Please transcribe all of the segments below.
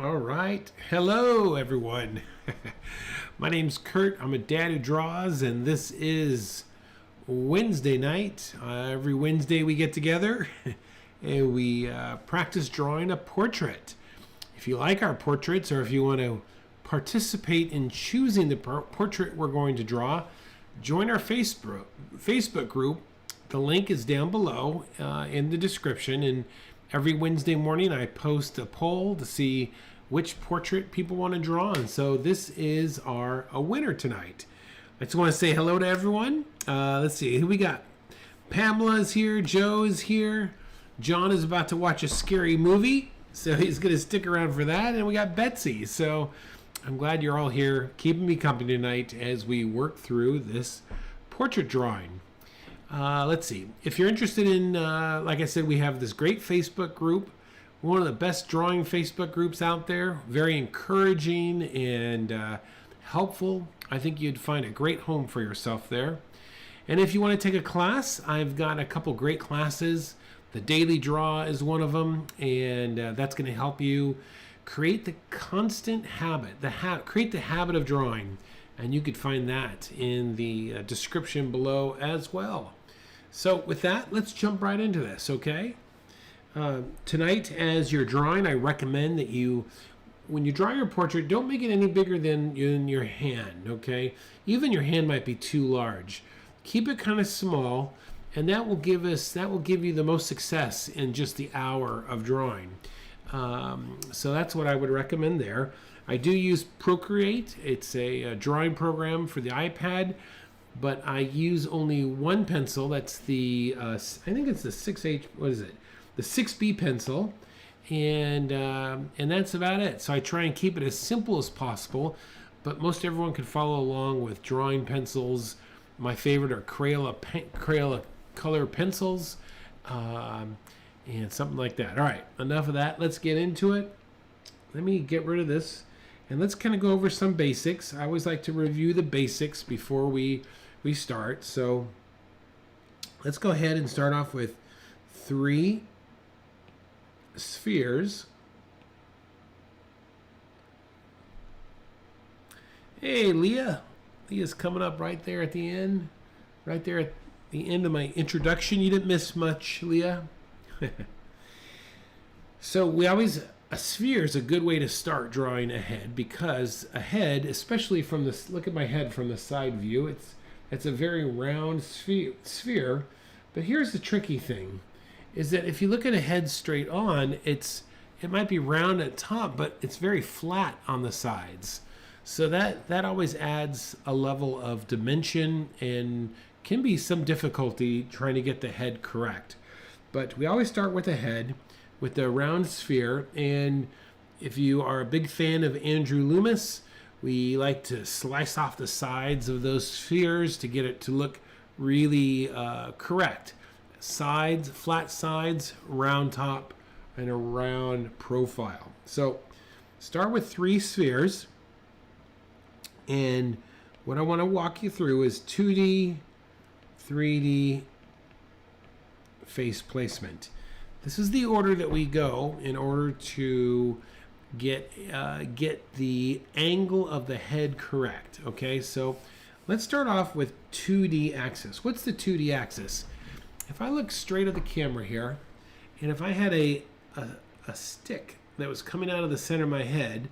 All right. Hello, everyone. My name's Kurt. I'm a dad who draws, and this is Wednesday night. Every Wednesday we get together and we practice drawing a portrait. If you like our portraits, or if you want to participate in choosing the portrait we're going to draw, join our Facebook group. The link is down below in the description, and every Wednesday morning I post a poll to see which portrait people want to draw, and so this is a winner tonight. I just want to say hello to everyone. Let's see who we got. Pamela is here, Joe is here, John is about to watch a scary movie, so he's going to stick around for that, and we got Betsy. So I'm glad you're all here keeping me company tonight as we work through this portrait drawing. Let's see. If you're interested in, like I said, we have this great Facebook group, one of the best drawing Facebook groups out there, very encouraging and helpful. I think you'd find a great home for yourself there. And if you want to take a class, I've got a couple great classes. The Daily Draw is one of them, and that's going to help you create the constant habit, create the habit of drawing. And you could find that in the description below as well. So with that, let's jump right into this, okay? Tonight, as you're drawing, I recommend that when you draw your portrait, don't make it any bigger than your hand, okay? Even your hand might be too large. Keep it kind of small, and that will give you the most success in just the hour of drawing. So that's what I would recommend there. I do use Procreate. It's a drawing program for the iPad, but I use only one pencil. That's the I think it's the 6H. What is it? The 6B pencil, and that's about it. So I try and keep it as simple as possible, but most everyone can follow along with drawing pencils. My favorite are Crayola color pencils, and something like that. All right, enough of that. Let's get into it. Let me get rid of this, and let's kind of go over some basics. I always like to review the basics before we start. So let's go ahead and start off with 3 spheres. Hey, Leah. Leah's coming up right there at the end. Right there at the end of my introduction. You didn't miss much, Leah. So a sphere is a good way to start drawing a head, because a head, especially from this, look at my head from the side view, it's a very round sphere. But here's the tricky thing, is that if you look at a head straight on, it might be round at top, but it's very flat on the sides. So that always adds a level of dimension and can be some difficulty trying to get the head correct. But we always start with the head, with the round sphere. And if you are a big fan of Andrew Loomis, we like to slice off the sides of those spheres to get it to look really correct. Sides, flat sides, round top, and a round profile. So start with 3 spheres. And what I want to walk you through is 2D, 3D face placement. This is the order that we go in order to get the angle of the head correct. Okay, so let's start off with 2D axis. What's the 2D axis? If I look straight at the camera here, and if I had a stick that was coming out of the center of my head,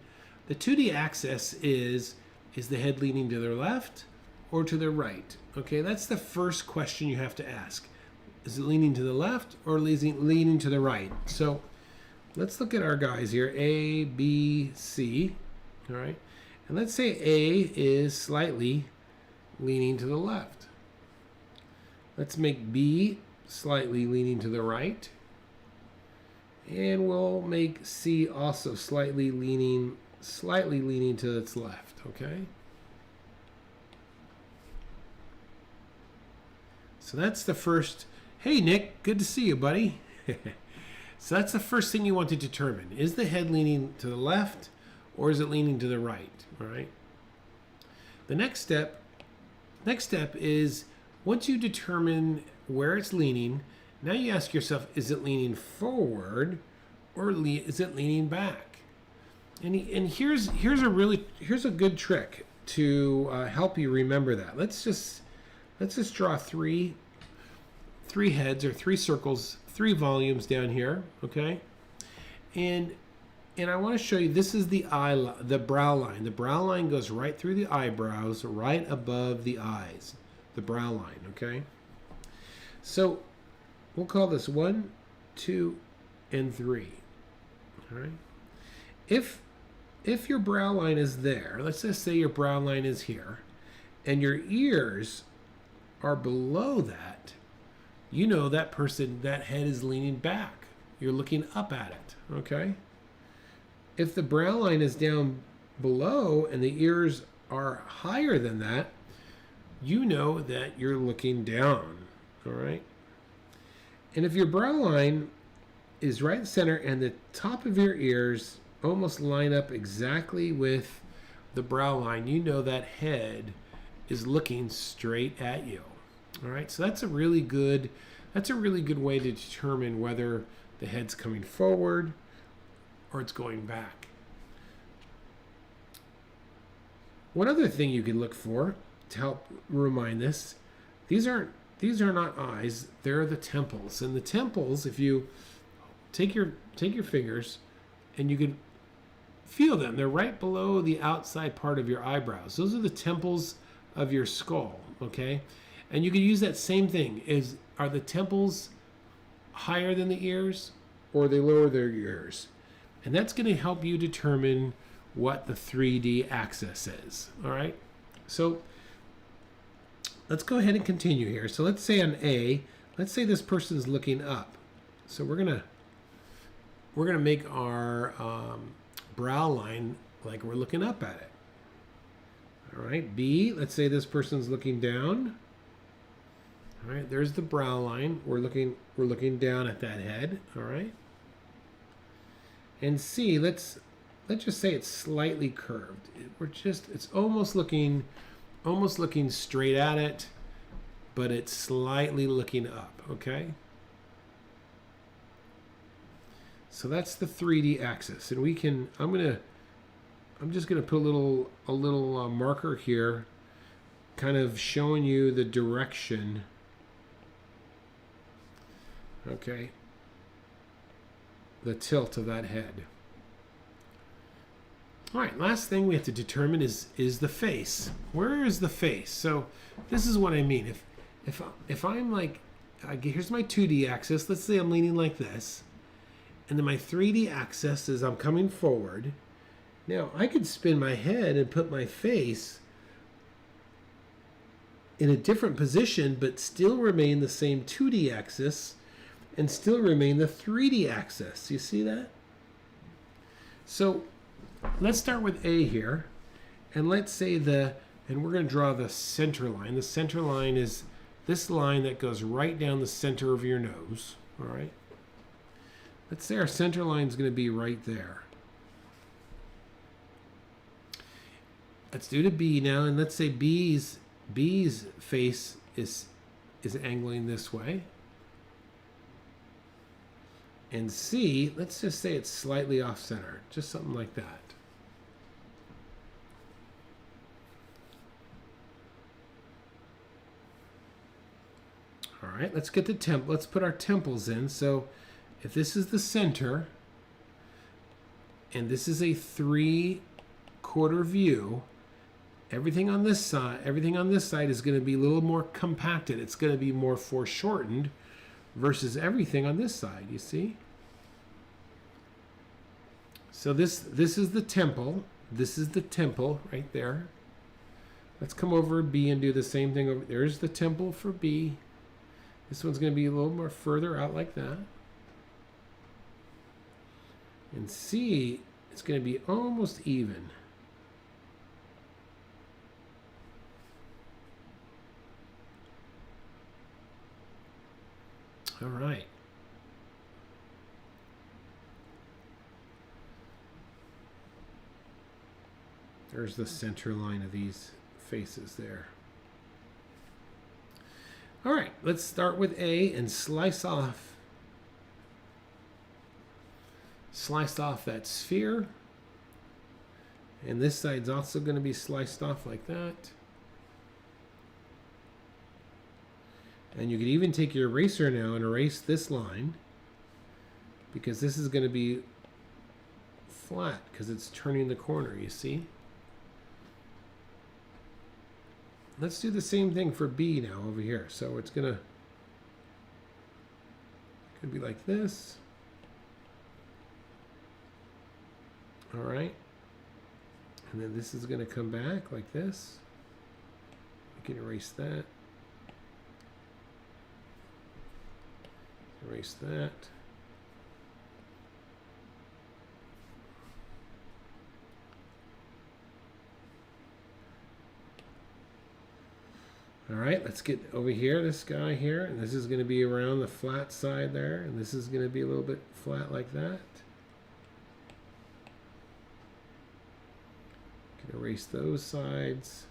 the 2D axis is the head leaning to the left or to the right? Okay, that's the first question you have to ask. Is it leaning to the left or leaning to the right? So let's look at our guys here, A, B, C, all right? And let's say A is slightly leaning to the left. Let's make B slightly leaning to the right. And we'll make C also slightly leaning to its left, okay? So that's the first. Hey, Nick, good to see you, buddy. So that's the first thing you want to determine. Is the head leaning to the left or is it leaning to the right, all right? The next step is, once you determine where it's leaning, now you ask yourself, is it leaning forward or is it leaning back? And here's a good trick to help you remember that. Let's just draw three heads or three circles, three volumes down here, okay? And I want to show you, this is the brow line. The brow line goes right through the eyebrows, right above the eyes, the brow line, okay? So we'll call this 1, 2, and 3, all right? If your brow line is there, let's just say your brow line is here, and your ears are below that, you know that head is leaning back. You're looking up at it, okay? If the brow line is down below and the ears are higher than that, you know that you're looking down, all right? And if your brow line is right in the center and the top of your ears almost line up exactly with the brow line, you know that head is looking straight at you. All right, so that's a really good way to determine whether the head's coming forward or it's going back. One other thing you can look for to help remind this, these are not eyes, they're the temples. And the temples, if you take your fingers and you can feel them, they're right below the outside part of your eyebrows. Those are the temples of your skull, okay? And you can use that same thing. Are the temples higher than the ears, or they lower their ears? And that's going to help you determine what the 3D axis is, all right? So let's go ahead and continue here. So let's say on A, let's say this person's looking up. So we're gonna make our brow line like we're looking up at it. All right, B, let's say this person's looking down. All right, there's the brow line. We're looking down at that head, all right? And C, let's just say it's slightly curved. It's almost looking straight at it, but it's slightly looking up, okay? So that's the 3D axis, and I'm just gonna put a little marker here, kind of showing you the direction. Okay, the tilt of that head. All right, last thing we have to determine is the face. Where is the face? So this is what I mean. If I'm like, here's my 2D axis. Let's say I'm leaning like this, and then my 3D axis is I'm coming forward. Now I could spin my head and put my face in a different position, but still remain the same 2D axis and still remain the 3D axis. You see that? So let's start with A here, and let's say and we're going to draw the center line. The center line is this line that goes right down the center of your nose, all right? Let's say our center line is going to be right there. Let's do to B now, and let's say B's face is angling this way. And C, let's just say it's slightly off center, just something like that. All right, let's get the let's put our temples in. So if this is the center, and this is a 3/4 view, everything on this side is going to be a little more compacted. It's going to be more foreshortened versus everything on this side, you see? So this is the temple. This is the temple right there. Let's come over to B and do the same thing over. There's the temple for B. This one's going to be a little more further out like that. And C, it's going to be almost even. All right. There's the center line of these faces there. All right, let's start with A and slice off that sphere. And this side's also going to be sliced off like that. And you could even take your eraser now and erase this line, because this is going to be flat because it's turning the corner, you see? Let's do the same thing for B now over here. So it's going to be like this. All right. And then this is going to come back like this. We can erase that. Erase that. All right, let's get over here, this guy here, and this is going to be around the flat side there, and this is going to be a little bit flat like that. Can erase those sides.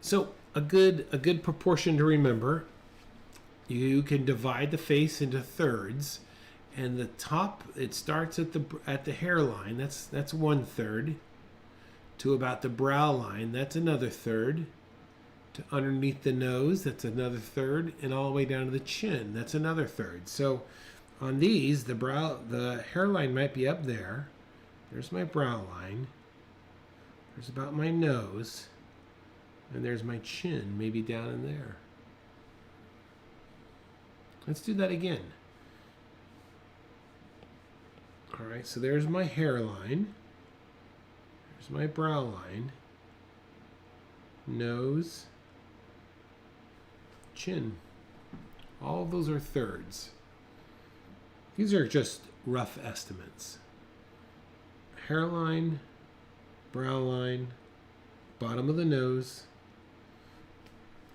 So a good proportion to remember. You can divide the face into thirds, and the top, it starts at the hairline. That's 1/3. To about the brow line, that's another third. To underneath the nose, that's another third, and all the way down to the chin, that's another third. So on these, the hairline might be up there. There's my brow line. There's about my nose. And there's my chin, maybe down in there. Let's do that again. All right, so there's my hairline. There's my brow line. Nose. Chin. All of those are thirds. These are just rough estimates. Hairline, brow line, bottom of the nose.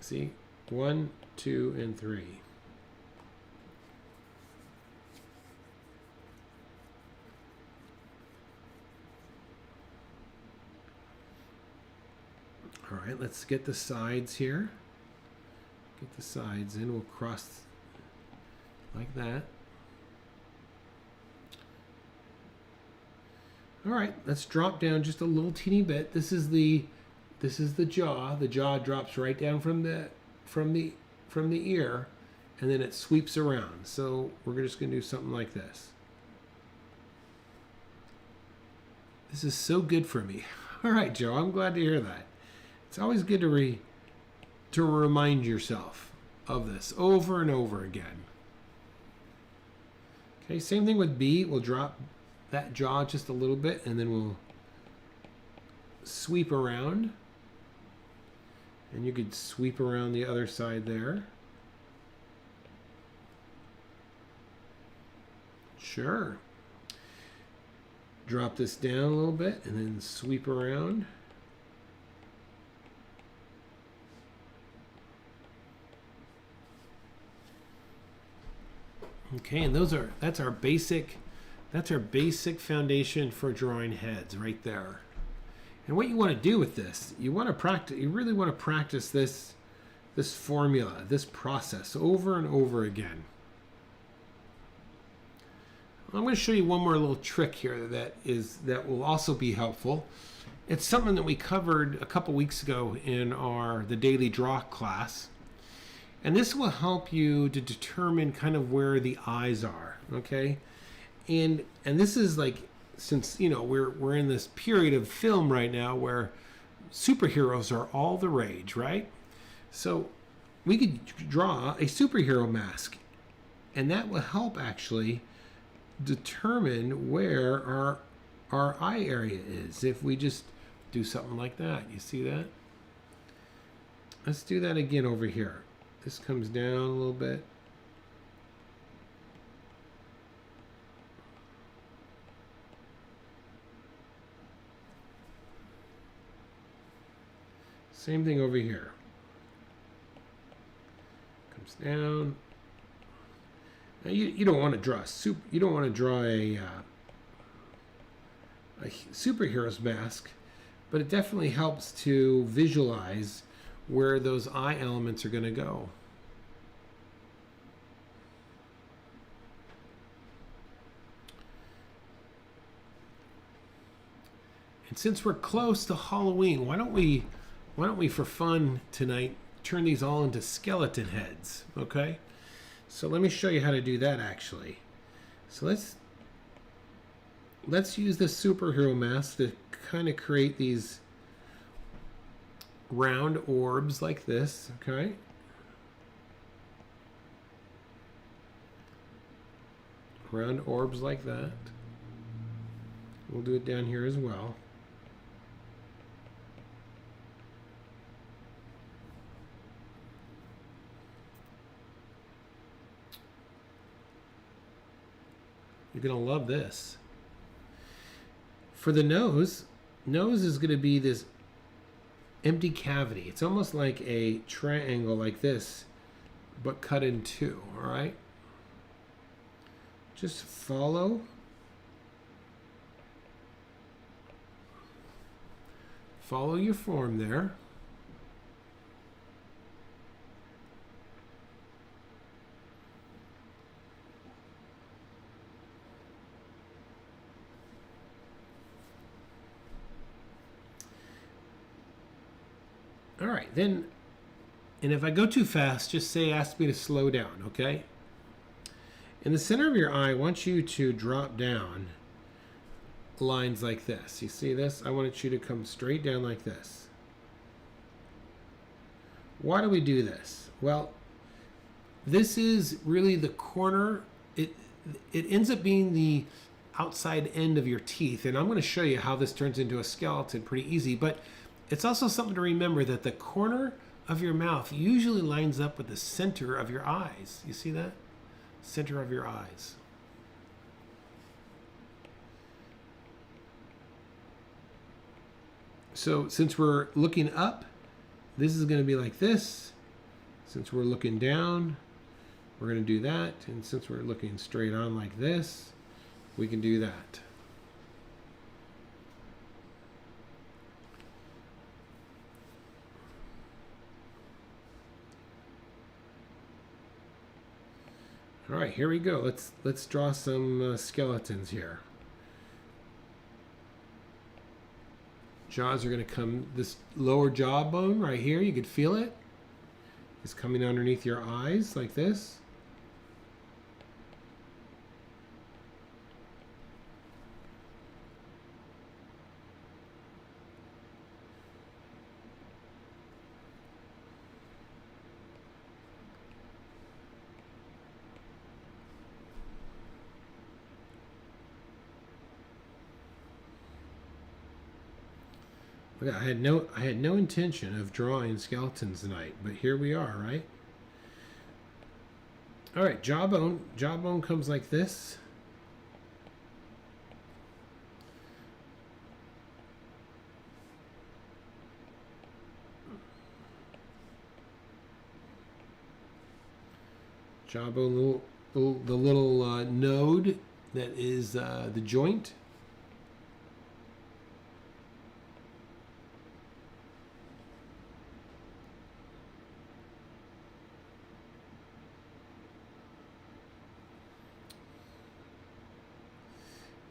See, 1, 2, and 3. All right, let's get the sides here. Get the sides in. We'll cross like that. All right, let's drop down just a little teeny bit. This is the jaw. The jaw drops right down from the ear, and then it sweeps around. So we're just going to do something like this. This is so good for me. All right, Joe, I'm glad to hear that. It's always good to remind yourself of this over and over again. Okay, same thing with B. We'll drop that jaw just a little bit, and then we'll sweep around. And you could sweep around the other side there. Sure. Drop this down a little bit and then sweep around. Okay, and that's our basic foundation for drawing heads right there. And what you want to do with this, you really want to practice this formula, this process over and over again. I'm going to show you one more little trick here that will also be helpful. It's something that we covered a couple weeks ago in the daily draw class. And this will help you to determine kind of where the eyes are, okay? And this is like, since we're in this period of film right now where superheroes are all the rage, right? So we could draw a superhero mask, and that will help actually determine where our eye area is if we just do something like that. You see that? Let's do that again over here. This comes down a little bit. Same thing over here. Comes down. Now you don't want to draw you don't want to draw a superhero's mask, but it definitely helps to visualize where those eye elements are going to go. And since we're close to Halloween, why don't we for fun tonight turn these all into skeleton heads, okay? So let me show you how to do that actually. So let's use the superhero mask to kind of create these round orbs like this, okay? Round orbs like that. We'll do it down here as well. You're going to love this. For the nose is going to be this empty cavity. It's almost like a triangle like this, but cut in two, all right? Just follow your form there. All right, then, and if I go too fast, just ask me to slow down, okay? In the center of your eye, I want you to drop down lines like this. You see this? I want you to come straight down like this. Why do we do this? Well, this is really the corner. It ends up being the outside end of your teeth, and I'm going to show you how this turns into a skeleton pretty easy, but it's also something to remember that the corner of your mouth usually lines up with the center of your eyes. You see that? Center of your eyes. So since we're looking up, this is going to be like this. Since we're looking down, we're going to do that. And since we're looking straight on like this, we can do that. All right, here we go. Let's draw some skeletons here. Jaws are going to come, this lower jawbone right here, you could feel it. It's coming underneath your eyes like this. Look, I had no intention of drawing skeletons tonight, but here we are, right? All right, jawbone. Jawbone comes like this. Jawbone, the little node that is the joint.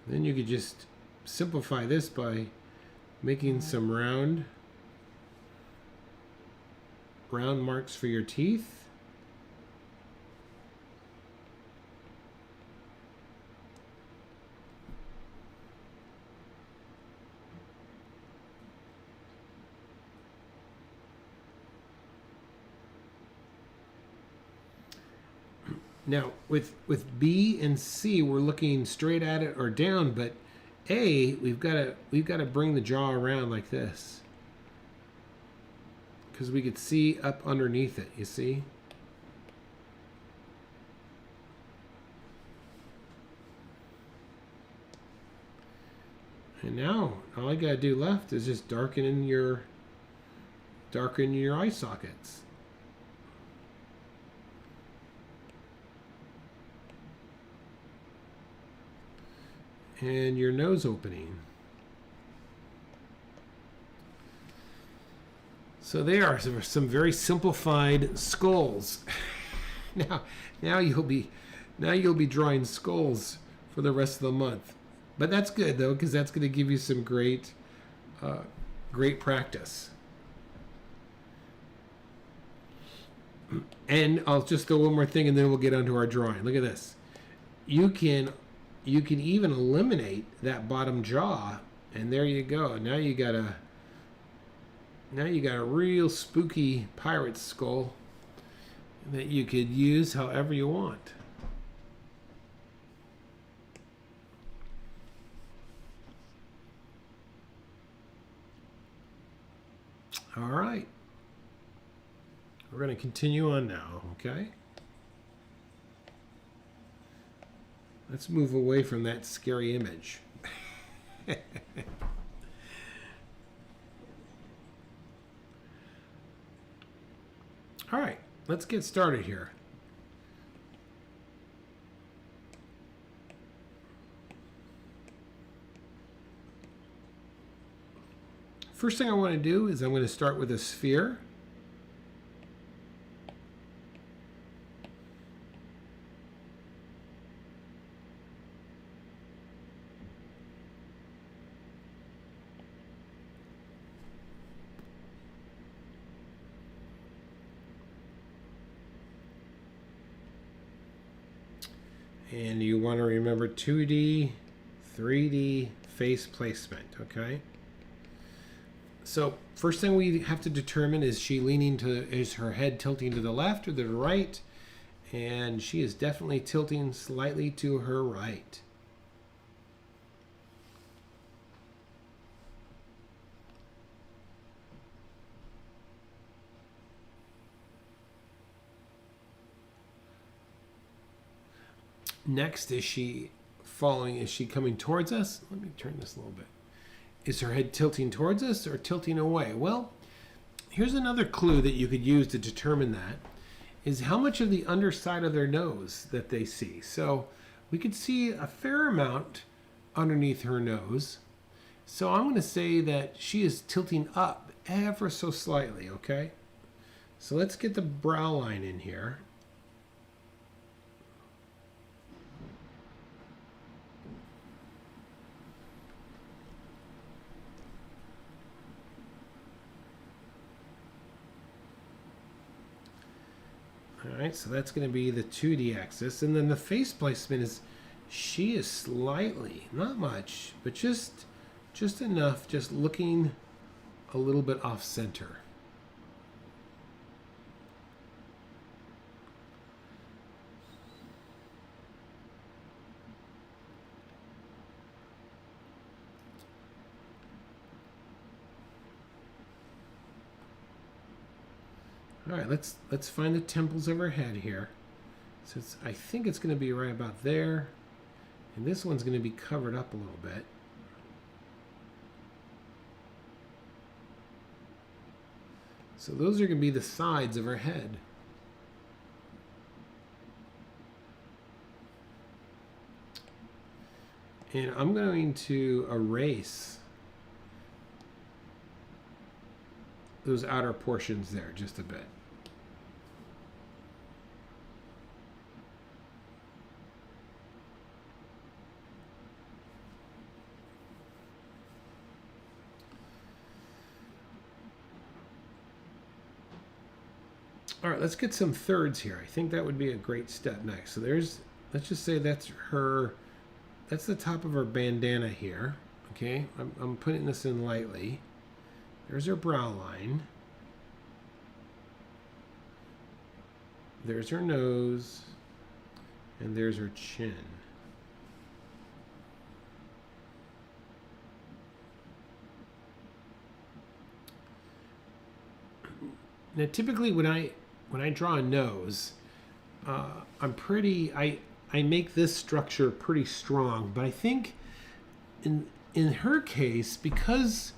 Then you could just simplify this by making some round marks for your teeth. Now, with B and C, we're looking straight at it or down, but A, we've got to bring the jaw around like this, because we could see up underneath it. You see? And now all I gotta do left is just darken your eye sockets. and your nose opening. So they are some very simplified skulls. now you'll be drawing skulls for the rest of the month. But that's good though, because that's going to give you some great practice. And I'll just throw one more thing, and then we'll get onto our drawing. Look at this. You can even eliminate that bottom jaw, and there you go. Now you got a real spooky pirate skull that you could use however you want. All right. We're going to continue on now, okay? Let's move away from that scary image. All right, let's get started here. First thing I want to do is I'm going to start with a sphere. And you want to remember 2D, 3D face placement, okay? So first thing we have to determine, is her head tilting to the left or the right? And she is definitely tilting slightly to her right. Next, is she coming towards us? Let me turn this a little bit. Is her head tilting towards us or tilting away? Well, here's another clue that you could use to determine that, is how much of the underside of their nose that they see. So we could see a fair amount underneath her nose. So I'm going to say that she is tilting up ever so slightly, okay? So let's get the brow line in here. All right, so that's going to be the 2D axis. And then the face placement is, she is slightly, not much, but just enough, just looking a little bit off center. All right, let's find the temples of her head here. So I think it's going to be right about there, and this one's going to be covered up a little bit. So those are going to be the sides of her head. And I'm going to erase those outer portions there just a bit. All right, let's get some thirds here. I think that would be a great step next. So let's just say that's the top of her bandana here. Okay, I'm putting this in lightly. There's her brow line. There's her nose. And there's her chin. Now, typically when I draw a nose, I make this structure pretty strong, but I think in her case, because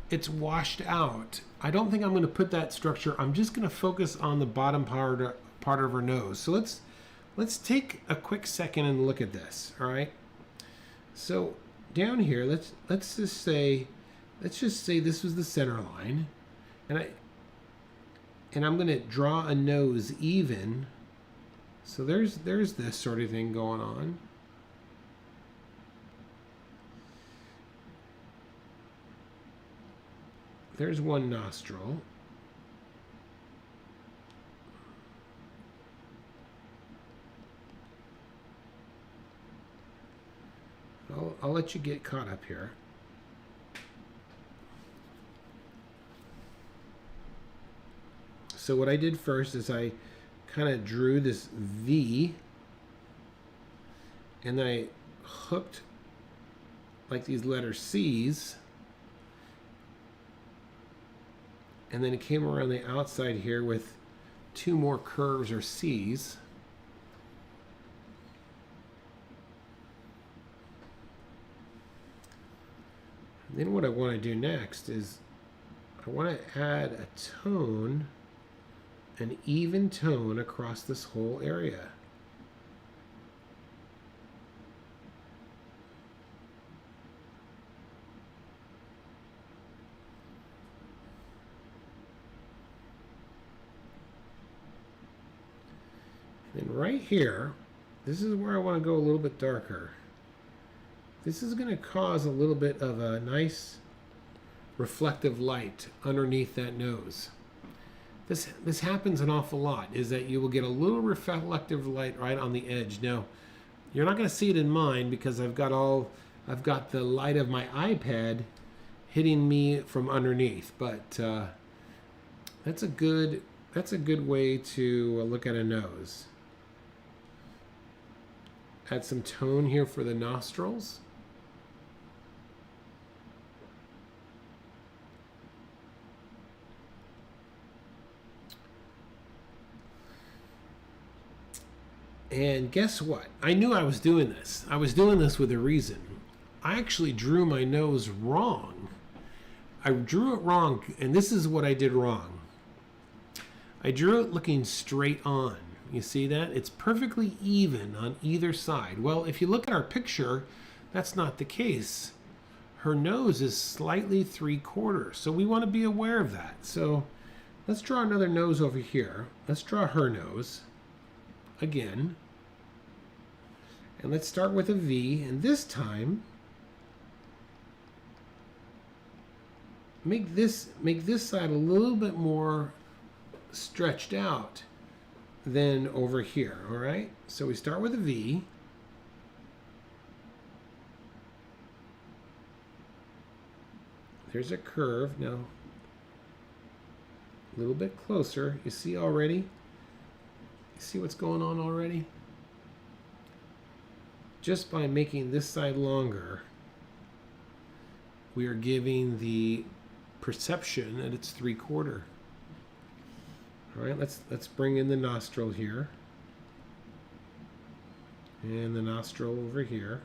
it's washed out, I don't think I'm going to put that structure. I'm just going to focus on the bottom part of her nose. So let's take a quick second and look at this. All right. So down here, let's just say this was the center line, and I'm going to draw a nose even. So there's this sort of thing going on. There's one nostril. I'll let you get caught up here. So what I did first is I kind of drew this V, and I hooked like these letter C's, and then it came around the outside here with two more curves or C's. Then what I want to do next is I want to add a tone, an even tone across this whole area. And right here, this is where I want to go a little bit darker. This is going to cause a little bit of a nice reflective light underneath that nose. This happens an awful lot, is that you will get a little reflective light right on the edge. Now, you're not going to see it in mine because I've got the light of my iPad hitting me from underneath, but that's a good way to look at a nose. Add some tone here for the nostrils. And guess what? I knew I was doing this. I was doing this with a reason. I actually drew my nose wrong. I drew it wrong, and this is what I did wrong. I drew it looking straight on. You see that? It's perfectly even on either side. Well, if you look at our picture, that's not the case. Her nose is slightly 3/4, so we want to be aware of that. So let's draw another nose over here. Let's draw her nose again. And let's start with a V, and this time make this side a little bit more stretched out than over here. All right, so we start with a V. There's a curve. Now a little bit closer. You see already? You see what's going on already? Just by making this side longer, we are giving the perception that it's 3/4. All right, let's bring in the nostril here, and the nostril over here.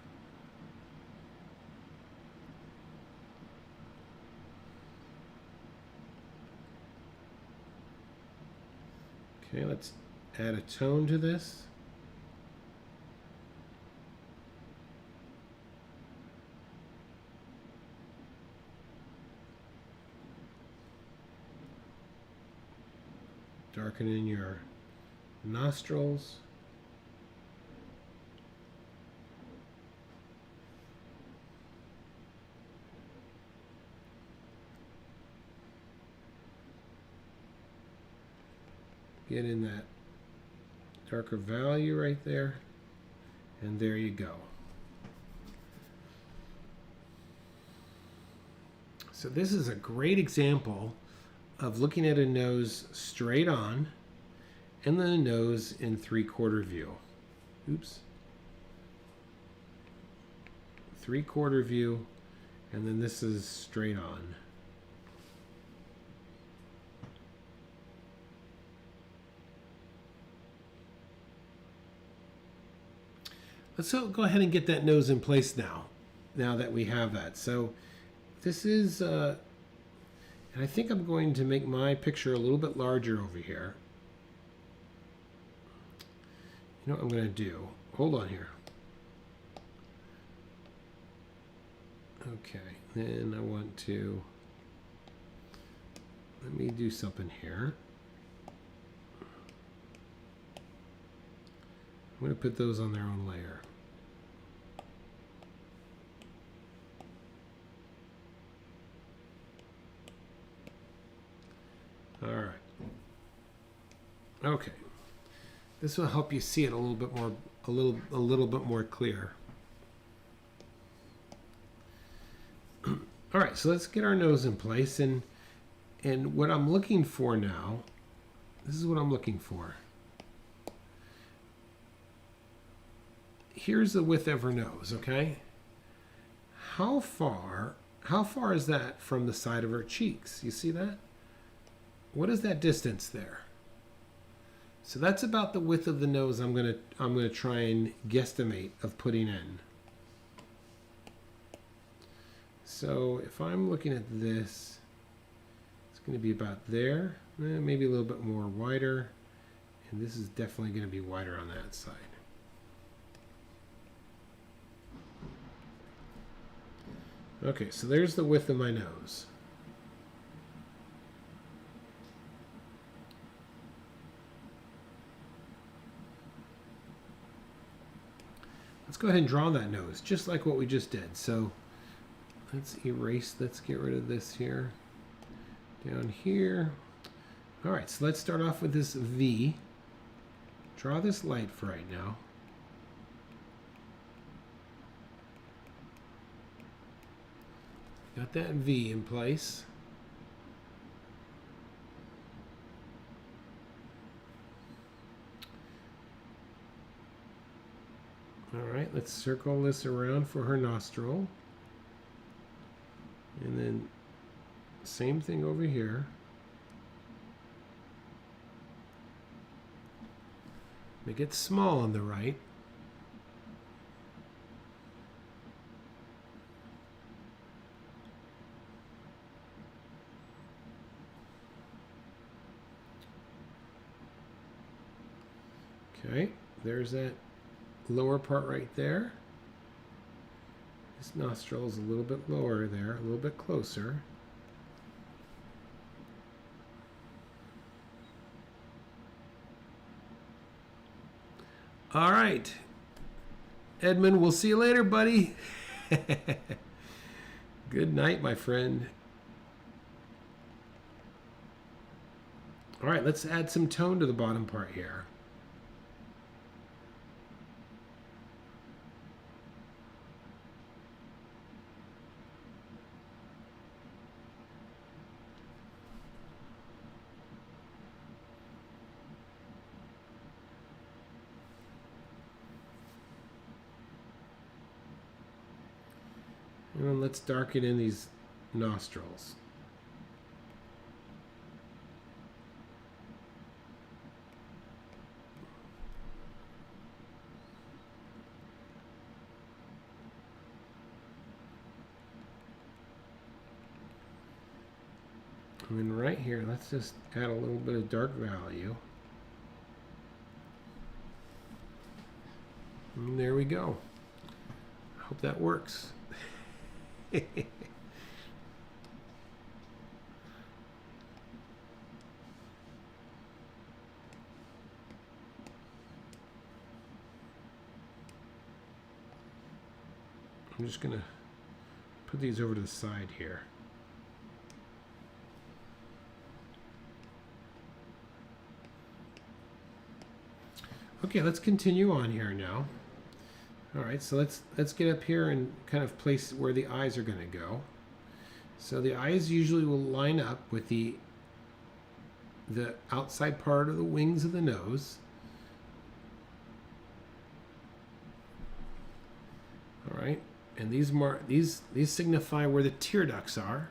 Okay, let's add a tone to this. Darken in your nostrils. Get in that darker value right there, and there you go. So this is a great example of looking at a nose straight on and then a nose in 3/4 view. Oops. 3/4 view, and then this is straight on. Let's go ahead and get that nose in place now that we have that. So this is, and I think I'm going to make my picture a little bit larger over here. You know what I'm going to do? Hold on here. Okay, then I want to, let me do something here. I'm going to put those on their own layer. All right. Okay. This will help you see it a little bit more, a little bit more clear. All right, so let's get our nose in place, and what I'm looking for now, this is what I'm looking for. Here's the width of her nose, okay? How far is that from the side of her cheeks? You see that? What is that distance there? So that's about the width of the nose I'm gonna try and guesstimate of putting in. So if I'm looking at this, it's going to be about there, maybe a little bit more wider, and this is definitely going to be wider on that side. Okay, so there's the width of my nose. Let's go ahead and draw that nose, just like what we just did. So let's erase, let's get rid of this here. Down here. All right, so let's start off with this V. Draw this light for right now. Got that V in place. All right, let's circle this around for her nostril. And then same thing over here. Make it small on the right. Okay, there's that lower part right there. This nostril is a little bit lower there, a little bit closer. All right, Edmund, we'll see you later, buddy. Good night, my friend. All right, let's add some tone to the bottom part here. And let's darken in these nostrils. And then right here, let's just add a little bit of dark value. And there we go. I hope that works. I'm just going to put these over to the side here. Okay, let's continue on here now. All right, so let's get up here and kind of place where the eyes are going to go. So the eyes usually will line up with the outside part of the wings of the nose. All right, and these signify where the tear ducts are.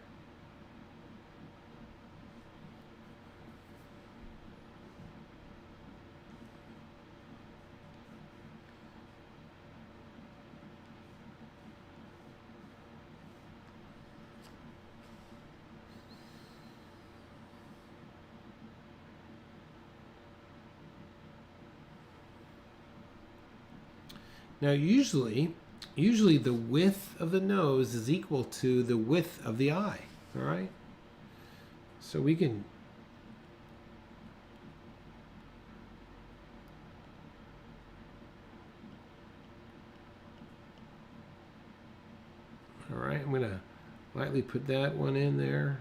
Now, usually, usually the width of the nose is equal to the width of the eye. All right. So we can all right, I'm going to lightly put that one in there.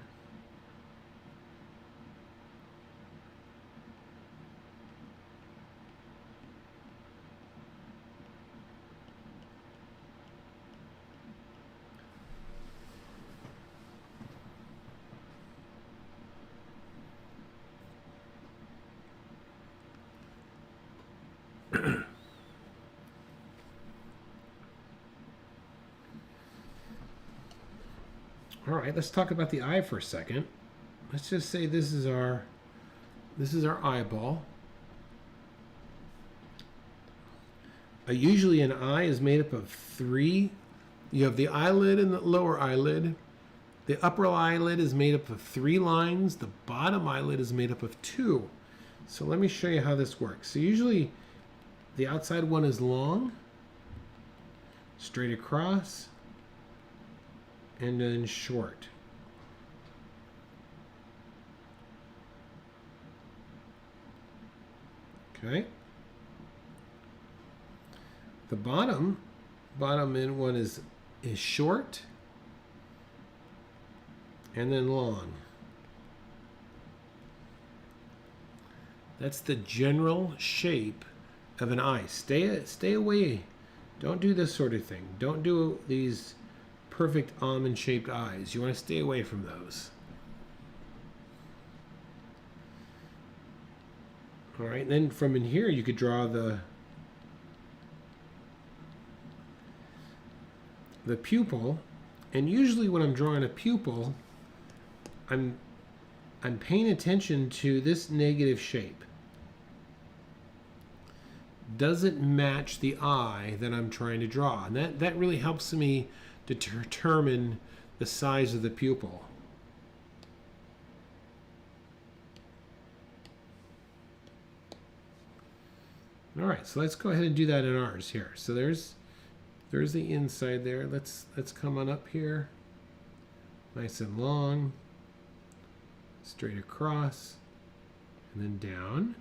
All right, let's talk about the eye for a second. Let's just say this is our eyeball. Usually an eye is made up of three. You have the eyelid and the lower eyelid. The upper eyelid is made up of 3 lines. The bottom eyelid is made up of 2. So let me show you how this works. So usually the outside one is long, straight across, and then short. Okay. The bottom end one is short and then long. That's the general shape of an eye. Stay away. Don't do this sort of thing. Don't do these perfect almond-shaped eyes. You want to stay away from those. All right, and then from in here you could draw the pupil. And usually when I'm drawing a pupil, I'm paying attention to this negative shape. Does it match the eye that I'm trying to draw? And that really helps me to determine the size of the pupil. All right, so let's go ahead and do that in ours here. So there's the inside there. Let's come on up here. Nice and long. Straight across. And then down.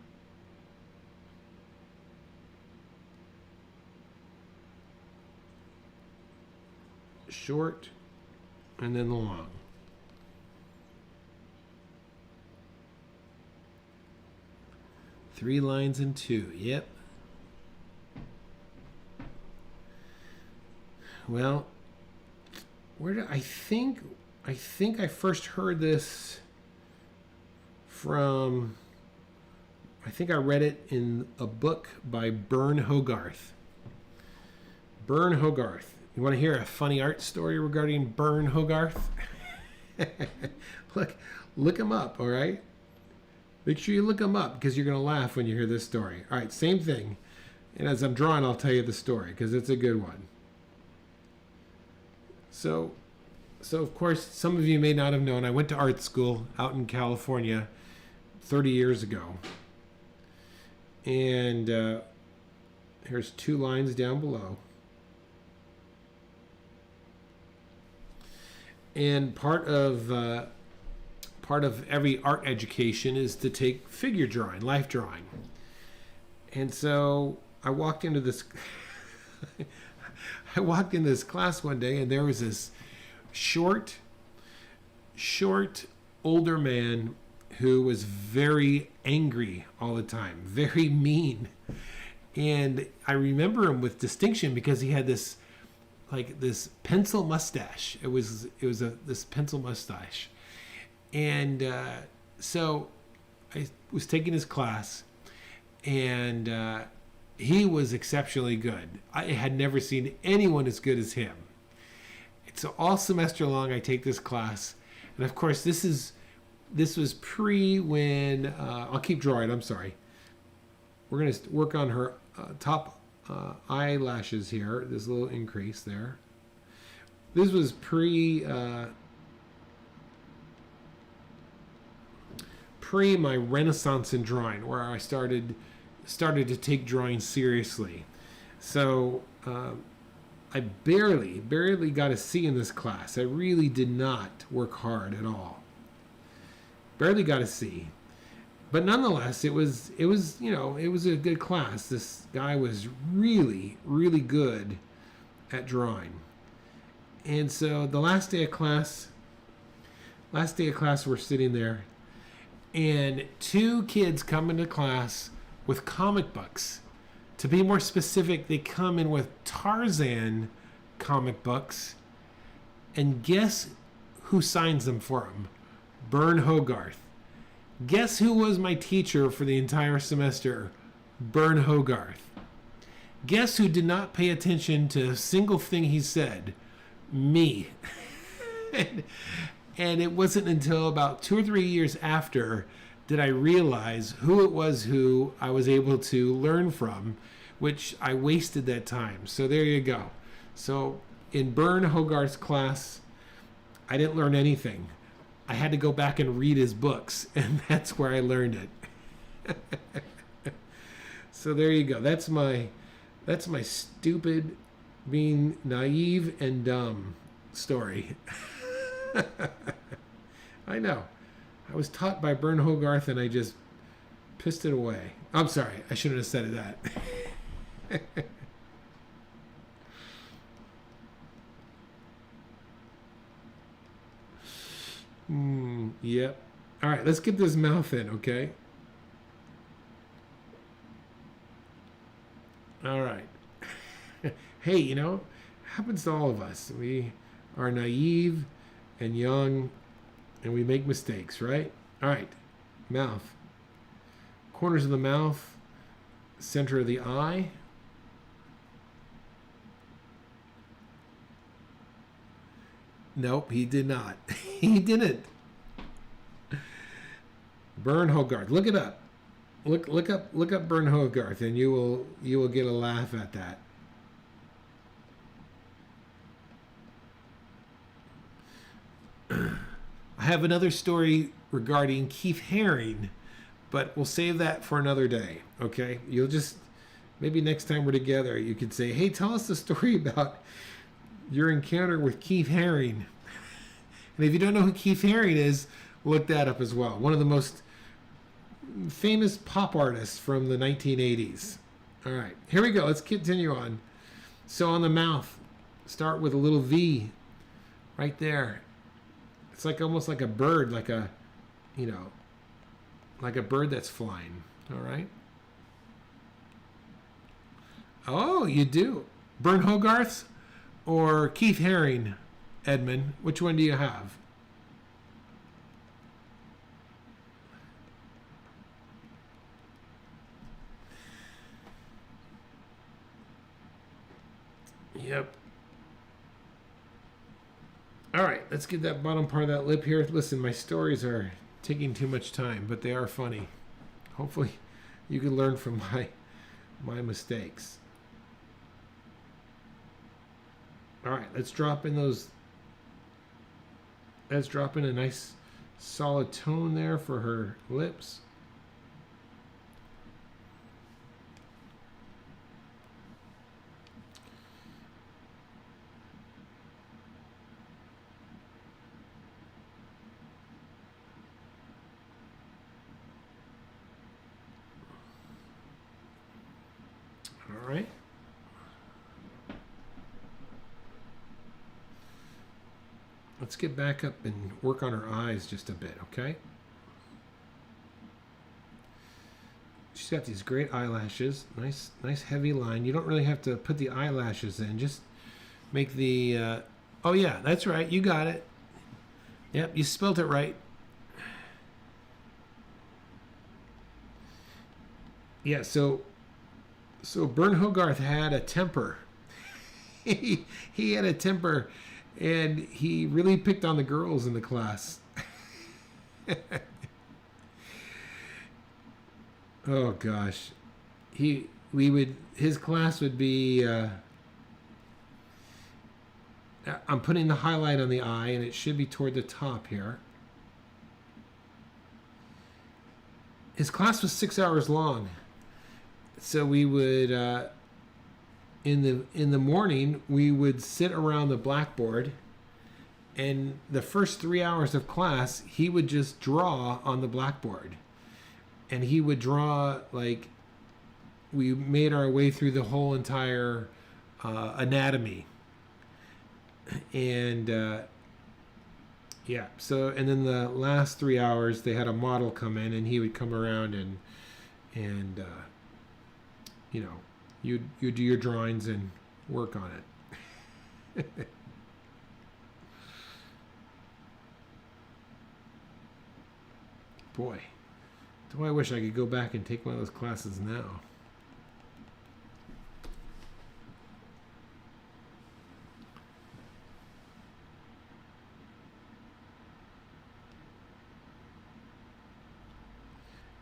Short. And then long. Three lines and 2. Yep. Well, where did I think I first heard this from, I think I read it in a book by Burn Hogarth. Burn Hogarth. You want to hear a funny art story regarding Burn Hogarth? Look him up, all right? Make sure you look him up because you're going to laugh when you hear this story. All right, same thing. And as I'm drawing, I'll tell you the story because it's a good one. So of course, some of you may not have known, I went to art school out in California 30 years ago. And here's 2 lines down below. And part of every art education is to take figure drawing, life drawing. And so I walked into this class one day, and there was this short older man who was very angry all the time, very mean. And I remember him with distinction because he had this pencil mustache. It was this pencil mustache. And so I was taking his class, and he was exceptionally good. I had never seen anyone as good as him. So all semester long I take this class, and of course this was pre when I'll keep drawing. I'm sorry. We're gonna work on her top eyelashes here. This little increase there. This was pre my renaissance in drawing, where I started to take drawing seriously. So I barely got a C in this class. I really did not work hard at all. Barely got a C. But nonetheless, it was it was a good class. This guy was really good at drawing. And so the last day of class, we're sitting there, and two kids come into class with comic books. To be more specific, they come in with Tarzan comic books, and guess who signs them for them? Bern Hogarth. Guess who was my teacher for the entire semester? Bern Hogarth. Guess who did not pay attention to a single thing he said? Me. And it wasn't until about 2 or 3 years after did I realize who it was who I was able to learn from, which I wasted that time. So there you go. So in Bern Hogarth's class, I didn't learn anything. I had to go back and read his books, and that's where I learned it. So there you go. That's my stupid, being naive and dumb story. I know. I was taught by Bern Hogarth, and I just pissed it away. I'm sorry. I shouldn't have said that. Yep. All right, let's get this mouth in, okay? All right. Hey, happens to all of us. We are naive and young, and we make mistakes, right? All right. Mouth. Corners of the mouth, center of the eye. Nope, he did not. He didn't. Bern Hogarth. Look it up. Look up Bern Hogarth, and you will get a laugh at that. I have another story regarding Keith Haring, but we'll save that for another day. Okay? You'll just maybe next time we're together, you could say, "Hey, tell us the story about your encounter with Keith Haring." And if you don't know who Keith Haring is, look that up as well. One of the most famous pop artists from the 1980s. All right, here we go. Let's continue on. So on the mouth, start with a little V right there. It's like almost like a bird, like a bird that's flying. All right. Oh, you do. Bern Hogarth's or Keith Haring, Edmund? Which one do you have? Yep. All right, let's get that bottom part of that lip here. Listen, my stories are taking too much time, but they are funny. Hopefully you can learn from my mistakes. All right, let's drop in a nice solid tone there for her lips. All right. Let's get back up and work on her eyes just a bit, okay? She's got these great eyelashes. Nice heavy line. You don't really have to put the eyelashes in. Just make the... oh, yeah, that's right. You got it. Yep, you spelled it right. Yeah, so Bern Hogarth had a temper. He had a temper, and he really picked on the girls in the class. Oh gosh, his class would be. I'm putting the highlight on the eye, and it should be toward the top here. His class was 6 hours long. So we would in the morning we would sit around the blackboard, and the first 3 hours of class he would just draw on the blackboard, and he would draw like we made our way through the whole entire anatomy. And yeah, so and then the last 3 hours they had a model come in, and he would come around and you know, you do your drawings and work on it. Boy, do I wish I could go back and take one of those classes now.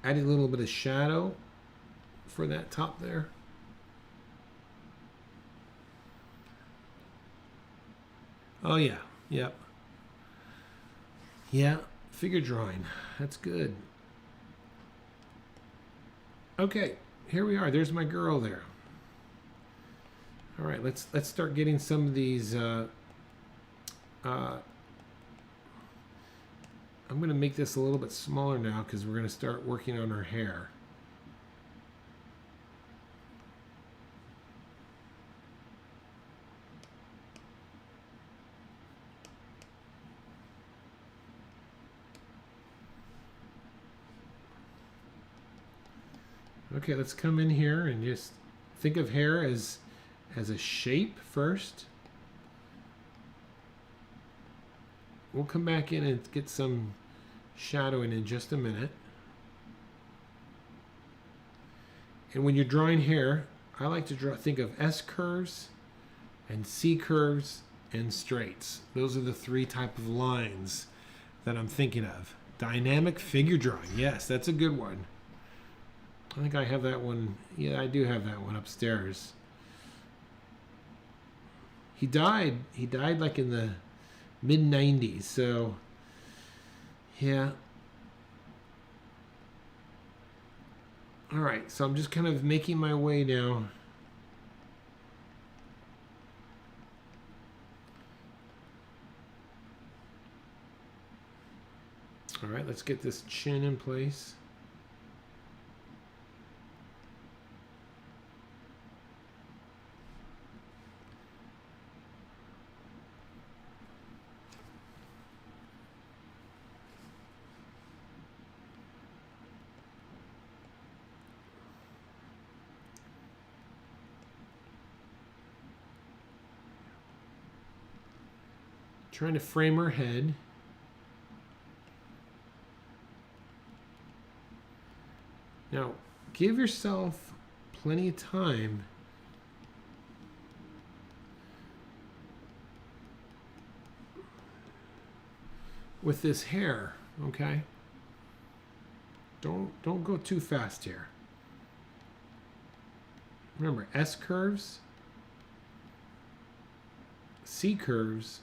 Adding a little bit of shadow for that top there. Oh yeah, yep. Yeah, figure drawing. That's good. Okay, here we are. There's my girl there. All right, let's start getting some of these. I'm going to make this a little bit smaller now because we're going to start working on her hair. Okay, let's come in here and just think of hair as a shape first. We'll come back in and get some shadowing in just a minute. And when you're drawing hair, I like to think of S curves and C curves and straights. Those are the three type of lines that I'm thinking of. Dynamic figure drawing. Yes, that's a good one. I think I have that one. Yeah, I do have that one upstairs. He died like in the mid-90s, so yeah. All right, so I'm just kind of making my way now. All right, let's get this chin in place. Trying to frame her head. Now, give yourself plenty of time with this hair, okay? Don't go too fast here. Remember, S curves, C curves,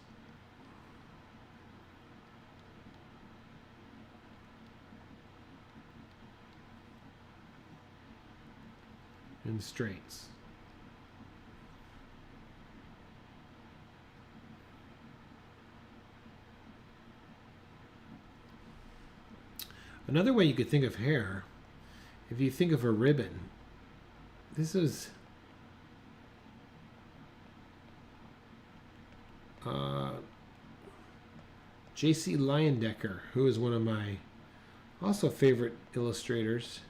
and straights. Another way you could think of hair, if you think of a ribbon, this is J.C. Leyendecker, who is one of my also favorite illustrators.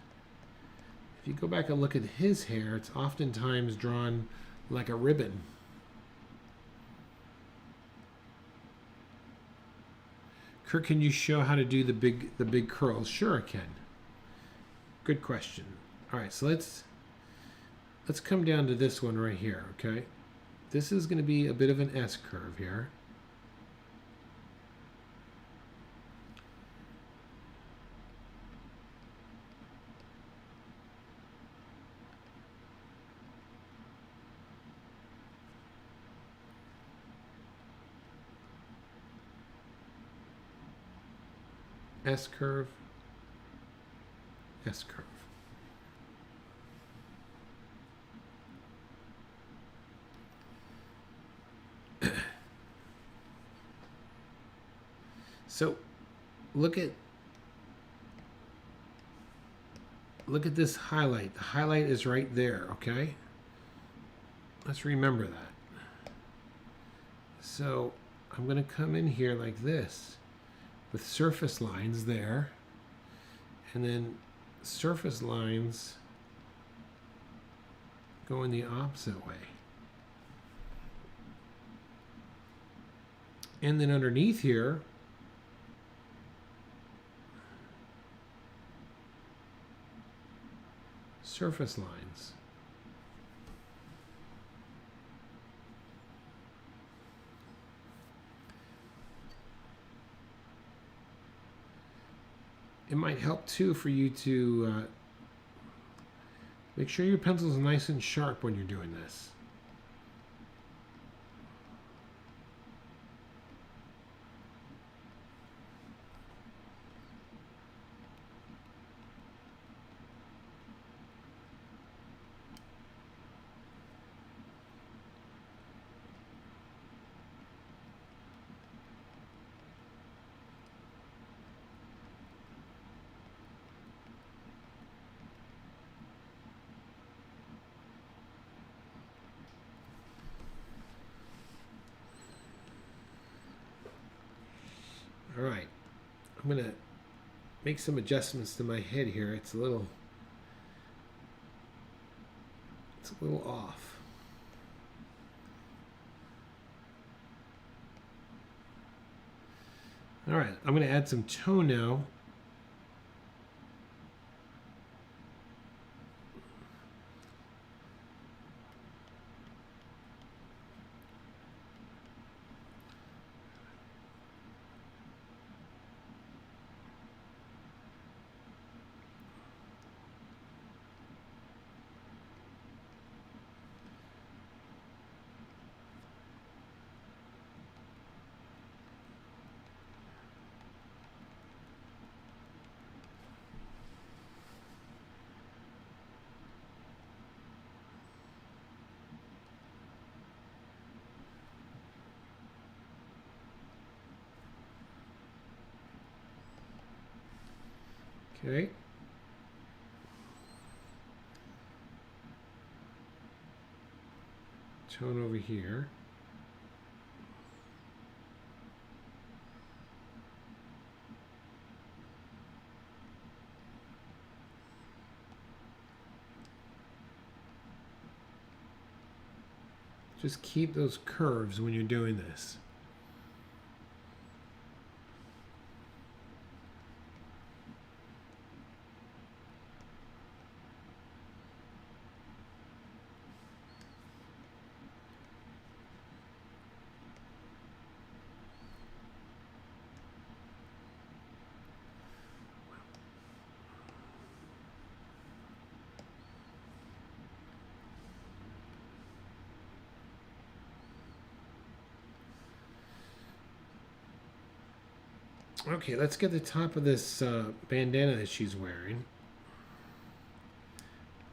If you go back and look at his hair, it's oftentimes drawn like a ribbon. Kurt, can you show how to do the big curls? Sure, I can. Good question. All right, so let's come down to this one right here, okay? This is going to be a bit of an S curve here. S curve, S curve. So look at this highlight. The highlight is right there, okay? Let's remember that. So I'm going to come in here like this with surface lines there, and then surface lines going the opposite way. And then underneath here, surface lines. It might help too for you to make sure your pencil is nice and sharp when you're doing this. All right, I'm gonna make some adjustments to my head here. It's a little off. All right, I'm gonna add some tone now. Okay. Tone over here. Just keep those curves when you're doing this. Okay, let's get the top of this bandana that she's wearing.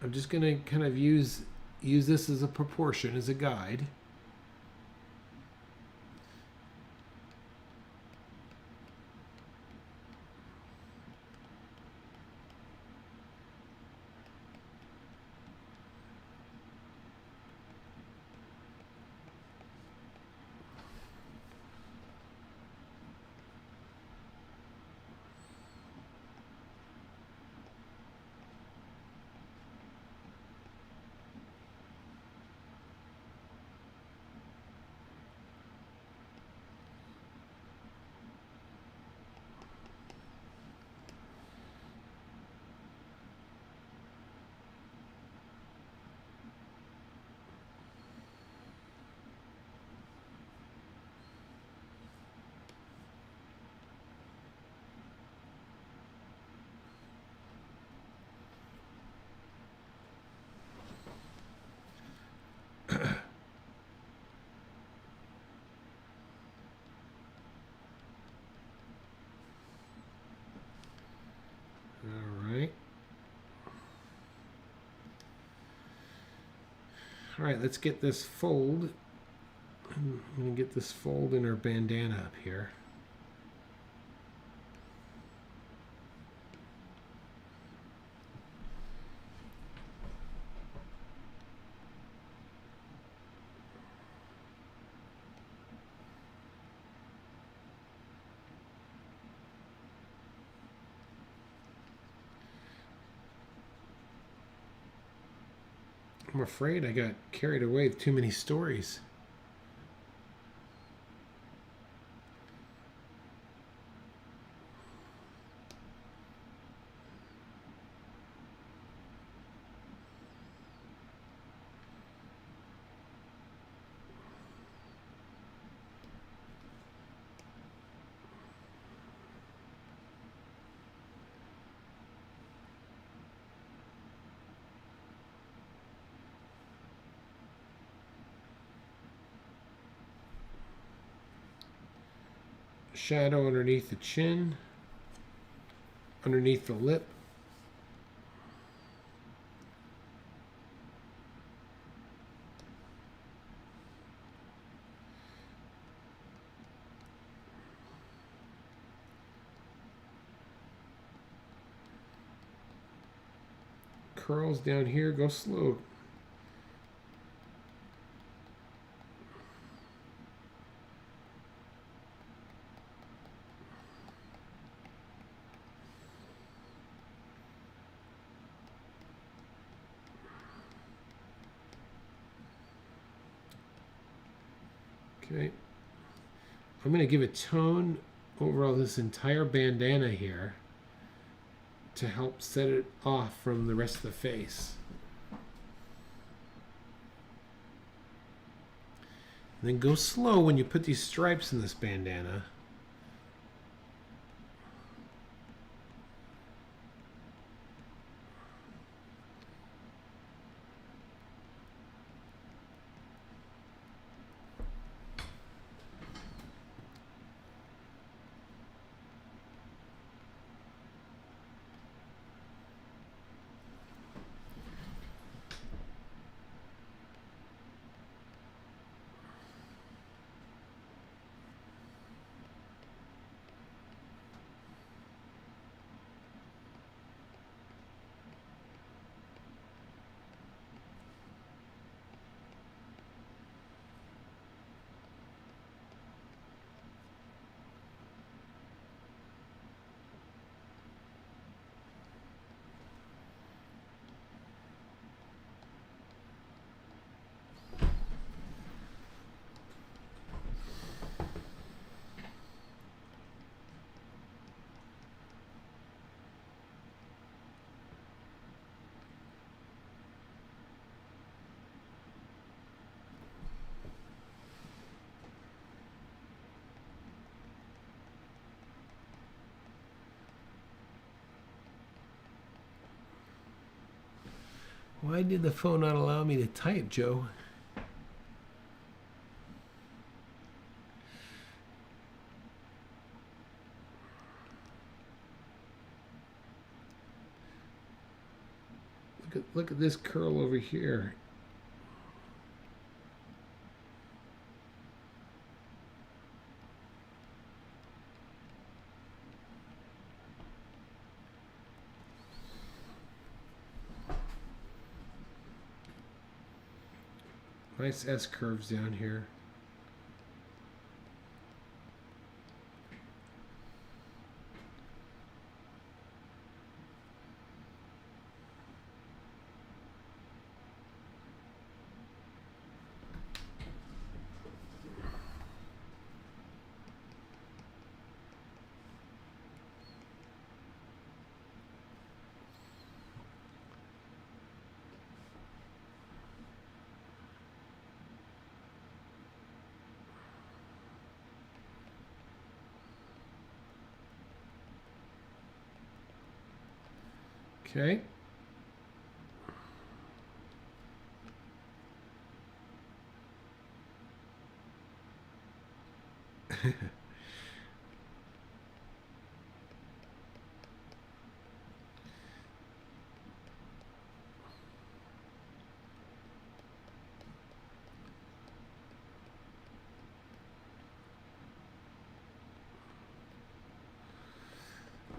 I'm just going to kind of use this as a proportion, as a guide. All right, let's get this fold. I'm going to get this fold in her bandana up here. I'm afraid I got carried away with too many stories. Shadow underneath the chin, underneath the lip. Curls down here, go slow. Okay. I'm going to give a tone over all this entire bandana here to help set it off from the rest of the face. And then go slow when you put these stripes in this bandana. Why did the phone not allow me to type, Joe? Look at this curl over here. Nice S curves down here. Okay.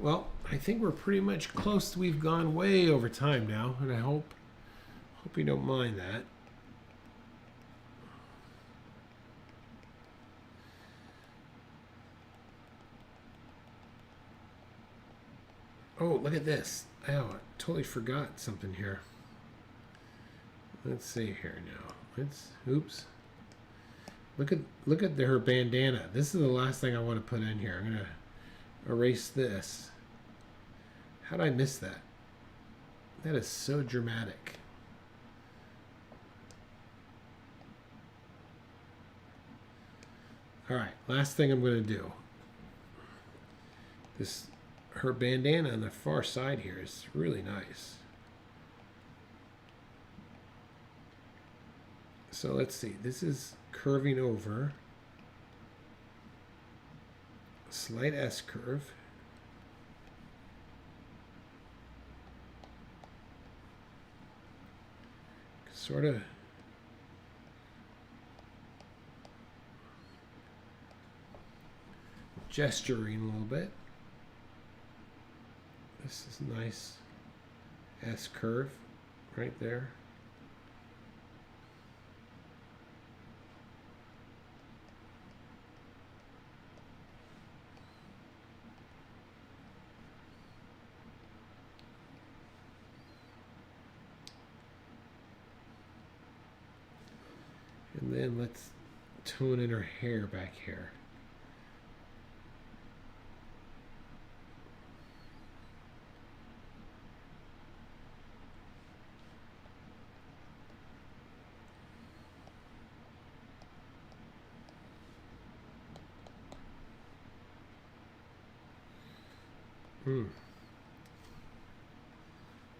Well, I think we're pretty much close. We've gone way over time now, and I hope you don't mind that. Oh, look at this. Oh, I totally forgot something here. Let's see here now. Oops. Look at her bandana. This is the last thing I want to put in here. I'm gonna erase this. How did I miss that? That is so dramatic. All right, last thing I'm gonna do. Her bandana on the far side here is really nice. So let's see, this is curving over, slight S curve. Sort of gesturing a little bit. This is nice S curve right there. And then let's tone in her hair back here.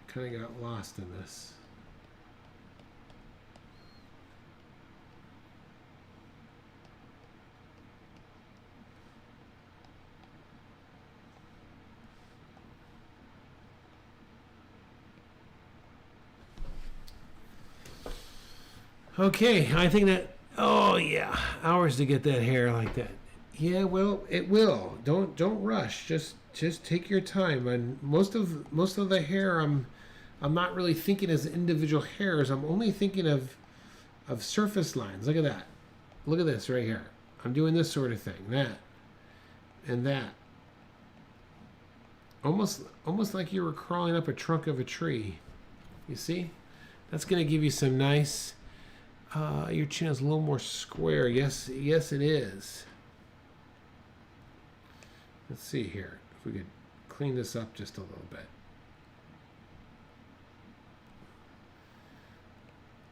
Kind of got lost in this. Okay, I think that, oh yeah, hours to get that hair like that. Yeah, well, it will. Don't rush. Just take your time. And most of the hair, I'm not really thinking as individual hairs. I'm only thinking of surface lines. Look at that. Look at this right here. I'm doing this sort of thing. That and that. Almost like you were crawling up a trunk of a tree. You see? That's going to give you some nice. Your chin is a little more square. Yes, it is. Let's see here. If we could clean this up just a little bit.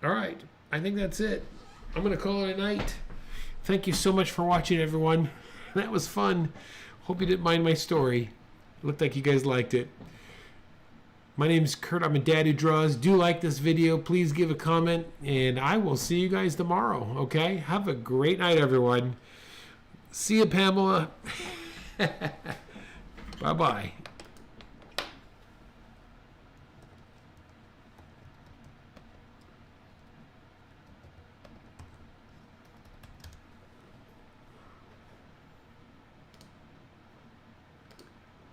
All right. I think that's it. I'm going to call it a night. Thank you so much for watching, everyone. That was fun. Hope you didn't mind my story. It looked like you guys liked it. My name is Kurt. I'm a dad who draws. Do like this video. Please give a comment, and I will see you guys tomorrow, okay? Have a great night, everyone. See you, Pamela. Bye-bye.